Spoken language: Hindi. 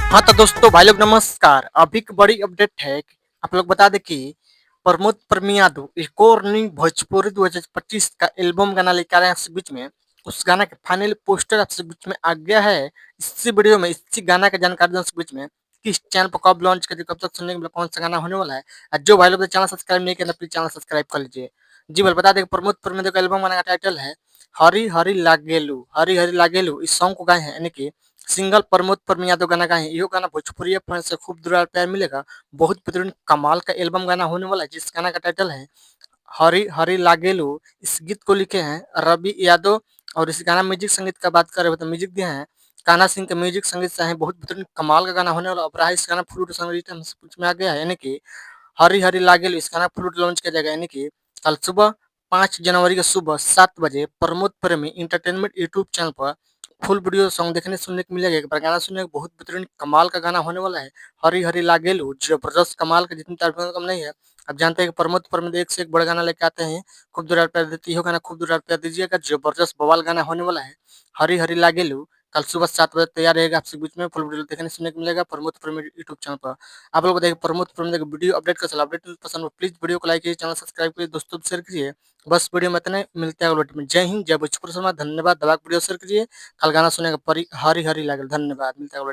हाँ तो दोस्तों भाई लोग नमस्कार। अभी की बड़ी अपडेट है कि आप लोग बता दें कि प्रमोद प्रमियादो एक और न्यू भोजपुरी 2025 का एल्बम गाना लेकर आ रहे हैं आपसे बीच में। उस गाना के फाइनल पोस्टर आपसे बीच में आ गया है। इसी वीडियो में इसी गाना की जानकारी दूं आपसे बीच में किस चैनल पर कब लॉन्च करिए, कब तक सुनने के लिए कौन सा गाना होने वाला है। और जो भाई लोग चैनल सब्सक्राइब नहीं किया प्लीज चैनल सब्सक्राइब कर लीजिए। जी भाई बता दें प्रमोद प्रमियादो का एल्बम गाना का टाइटल है हरी हरी लागेलू। हरी हरी लागेलू इस सॉन्ग को गाए हैं यानी कि सिंगल प्रमोद प्रमी यादव गाना गाए हैं। यो गाना भोजपुरी फैन से खूब दुलार प्यार मिलेगा। बहुत बेहतरीन कमाल का एल्बम गाना होने वाला है जिस गाना का टाइटल है हरी हरी लागेलू। इस गीत को लिखे हैं रवि यादव। और इस गाना म्यूजिक संगीत का बात करें तो म्यूजिक दिए हैं कान्हा सिंह के म्यूजिक संगीत से हैं। बहुत बेहतरीन कमाल का गाना होने वाला। और रहा इस गाना फ्लूट संगीत में आ गया है यानी कि हरी हरी लागेलू इस गाना फ्लूट लॉन्च किया जाएगा यानी कि कल सुबह 5 जनवरी के सुबह 7 बजे प्रमोद प्रेमी इंटरटेनमेंट यूट्यूब चैनल पर फुल वीडियो सॉन्ग देखने सुनने को मिलेगा। एक बार गाना सुनने को बहुत बेहतरीन कमाल का गाना होने वाला है। हरी हरी लागेलू जबरदस्त कमाल का जितनी तारीफ कम नहीं है। अब जानते हैं कि प्रमोद प्रमोद एक से एक बड़ा गाना लेके आते हैं। खूब दुलार प्यार देती हो गाना खूब दुलार प्यार दीजिएगा। जबरदस्त बवाल गाना होने वाला है हरी हरी लागेलू। कल सुबह 7 बजे तैयार रहेगा आपसे बीच में फुल वीडियो देखने सुनने को मिलेगा प्रमोद प्रमोद यूट्यूब चैनल पर। आप लोग देखिए प्रमोद प्रमोद वीडियो अपडेट का चला अपडेट पसंद हो प्लीज वीडियो को लाइक कीजिए, चैनल सब्सक्राइब कीजिए, दोस्तों शेयर कीजिए। बस वीडियो में इतने मिलते हैं अगले वीडियो में। जय हिंद जय भोजपुरी समाज। धन्यवाद। दबा के वीडियो शेयर कीजिए। कल गाना सुनेगा परी हरी हरी लागेलू। धन्यवाद। मिलते हैं अगले